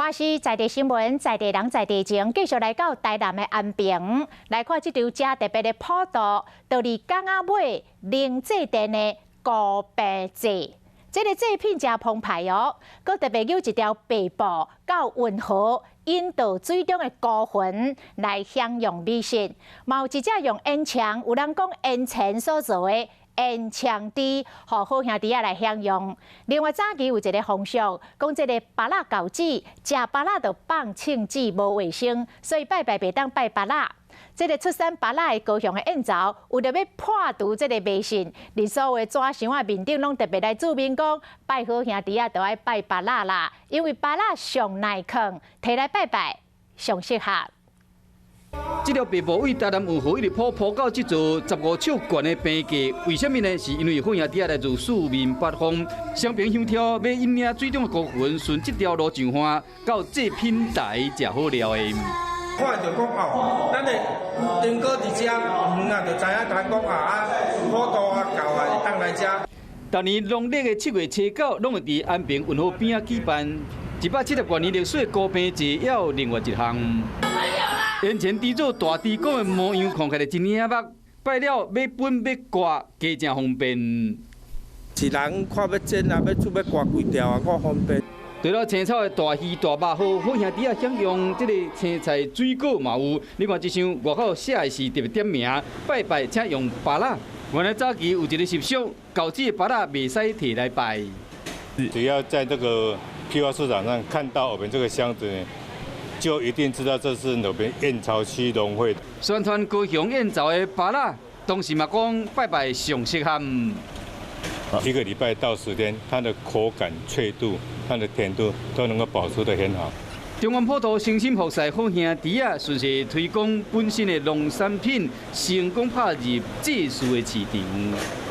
花市在地新闻，在地人，在地情，继续来到台南的安平，来看这条正特别的普道，就是港仔尾零制店的高白祭。这个祭品真澎湃哦，佮特别有一条白布到运河引导水中的孤魂来享用美食，嘛有一只用烟枪，有人讲烟钱所做的。烟枪猪，互好兄弟来享用。另外早期有一个风俗，讲这个芭乐饺子，食芭乐就放庆子无卫生，所以拜袂当拜芭乐。这个出产芭乐的高雄的燕巢，为着要破除这个迷信，连所有的纸箱啊面顶拢特别来注明讲，拜好兄弟都爱拜芭乐啦，因为芭乐上耐扛，摕来拜拜上适合。这条白布为台南运河一直铺到这座15尺悬的平架，为什么呢？是因为好兄弟来自四面八方，双边香挑要引领水中的孤魂，顺这条路上花到祭品台才好料的。看就讲哦，咱的英哥伫遮远啊，就知影台讲啊，普渡啊、教啊，会当来遮。当年农历的7月初9，拢会伫安平运河边啊举办170多年历史的高平节，也有另外一项。烟前猪做大猪公的模样，看起来真领目，拜了要本要刮，加正方便。是人看要煎啊，要煮要刮几条啊，我方便。除了青草的大鱼大肉，好兄弟啊享用这个青菜水果嘛有。另外一项外口写的是特别点名，拜拜请用芭乐。原来早期有一个习俗，饺子的芭乐袂使摕来拜。只要在这个批发市场上看到我们这个箱子，就一定知道这是我们燕巢区农会。宣传高雄燕巢的芭乐，同时嘛讲拜拜上适合。1个礼拜到10天，它的口感、脆度、它的甜度都能够保持得很好。中原普渡诚心服侍好兄弟啊，顺势推广本身的农产品，成功打入祭祀的市场。